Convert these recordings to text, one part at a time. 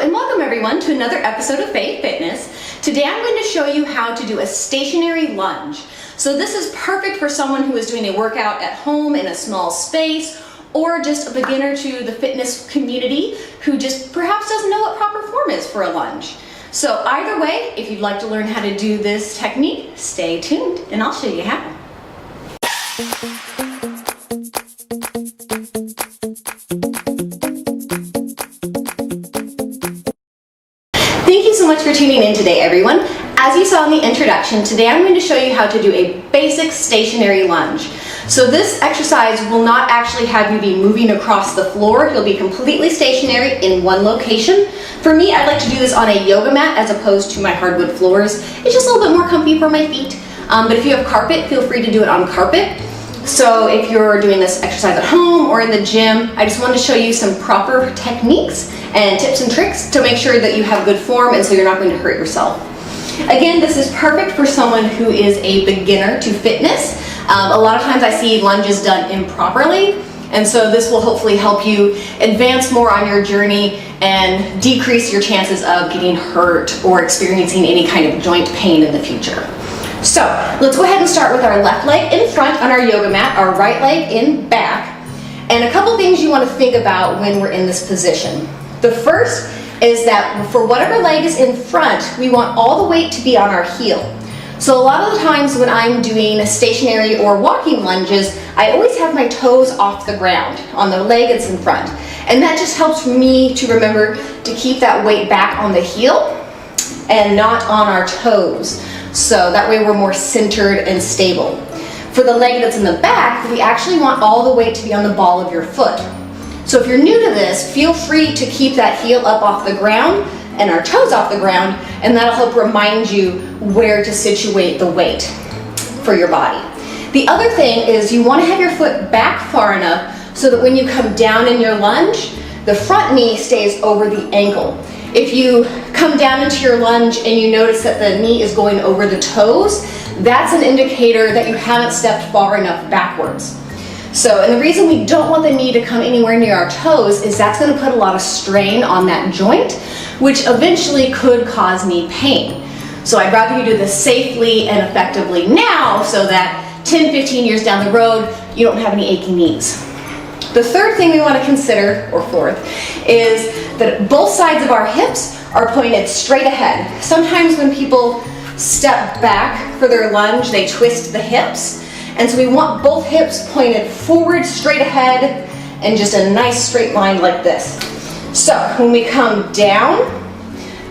And welcome everyone to another episode of Faith Fitness. Today I'm going to show you how to do a stationary lunge. So this is perfect for someone who is doing a workout at home in a small space, or just a beginner to the fitness community who just perhaps doesn't know what proper form is for a lunge. So either way, if you'd like to learn how to do this technique, stay tuned and I'll show you how. Thank you so much for tuning in today, everyone. As you saw in the introduction, today I'm going to show you how to do a basic stationary lunge. So this exercise will not actually have you be moving across the floor. You'll be completely stationary in one location. For me, I like to do this on a yoga mat as opposed to my hardwood floors. It's just a little bit more comfy for my feet. But if you have carpet, feel free to do it on carpet. So if you're doing this exercise at home or in the gym, I just wanted to show you some proper techniques and tips and tricks to make sure that you have good form and so you're not going to hurt yourself. Again, this is perfect for someone who is a beginner to fitness. A lot of times I see lunges done improperly, and so this will hopefully help you advance more on your journey and decrease your chances of getting hurt or experiencing any kind of joint pain in the future. So let's go ahead and start with our left leg in front on our yoga mat, our right leg in back, and a couple things you want to think about when we're in this position. The first is that for whatever leg is in front, we want all the weight to be on our heel. So a lot of the times when I'm doing stationary or walking lunges, I always have my toes off the ground on the leg that's in front. And that just helps me to remember to keep that weight back on the heel and not on our toes. So that way we're more centered and stable. For the leg that's in the back, we actually want all the weight to be on the ball of your foot. So if you're new to this, feel free to keep that heel up off the ground and our toes off the ground, and that'll help remind you where to situate the weight for your body. The other thing is you want to have your foot back far enough so that when you come down in your lunge, the front knee stays over the ankle. If you come down into your lunge and you notice that the knee is going over the toes, that's an indicator that you haven't stepped far enough backwards. So, and the reason we don't want the knee to come anywhere near our toes is that's going to put a lot of strain on that joint, which eventually could cause knee pain. So I'd rather you do this safely and effectively now so that 10, 15 years down the road, you don't have any achy knees. The third thing we want to consider, or fourth, is that both sides of our hips are pointed straight ahead. Sometimes when people step back for their lunge, they twist the hips. And so we want both hips pointed forward, straight ahead, and just a nice straight line like this. So when we come down,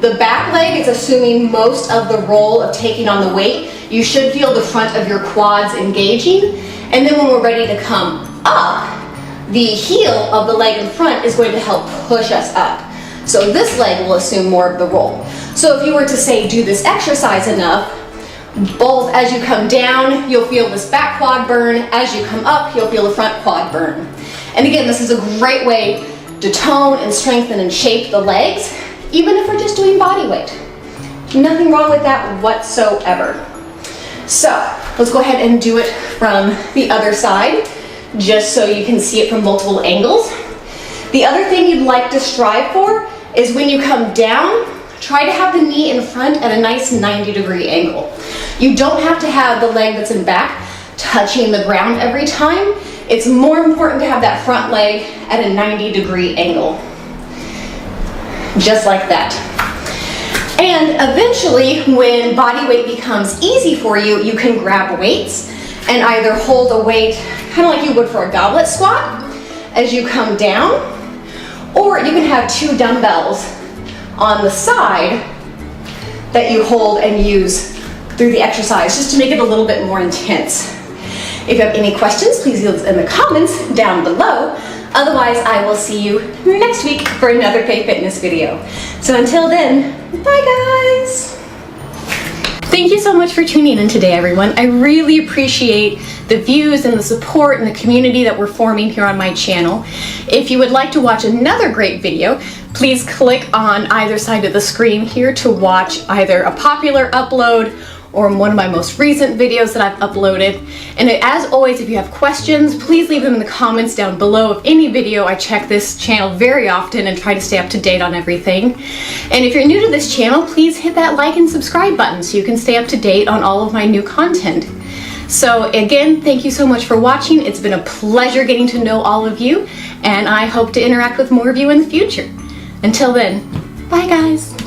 the back leg is assuming most of the roll of taking on the weight. You should feel the front of your quads engaging. And then when we're ready to come up, the heel of the leg in front is going to help push us up. So this leg will assume more of the roll. So if you were to say do this exercise enough, both as you come down, you'll feel this back quad burn. As you come up, you'll feel the front quad burn. And again, this is a great way to tone and strengthen and shape the legs, even if we're just doing body weight. Nothing wrong with that whatsoever. So let's go ahead and do it from the other side, just so you can see it from multiple angles. The other thing you'd like to strive for is when you come down, try to have the knee in front at a nice 90-degree angle. You don't have to have the leg that's in back touching the ground every time. It's more important to have that front leg at a 90-degree angle. Just like that. And eventually, when body weight becomes easy for you, you can grab weights and either hold a weight kind of like you would for a goblet squat as you come down, or you can have two dumbbells on the side that you hold and use through the exercise just to make it a little bit more intense. If you have any questions, please leave them in the comments down below. Otherwise, I will see you next week for another Faith Fitness video. So until then, bye guys! Thank you so much for tuning in today, everyone. I really appreciate the views and the support and the community that we're forming here on my channel. If you would like to watch another great video, please click on either side of the screen here to watch either a popular upload or one of my most recent videos that I've uploaded. And as always, if you have questions, please leave them in the comments down below of any video. I check this channel very often and try to stay up to date on everything. And if you're new to this channel, please hit that like and subscribe button so you can stay up to date on all of my new content. So again, thank you so much for watching. It's been a pleasure getting to know all of you, and I hope to interact with more of you in the future. Until then, bye guys.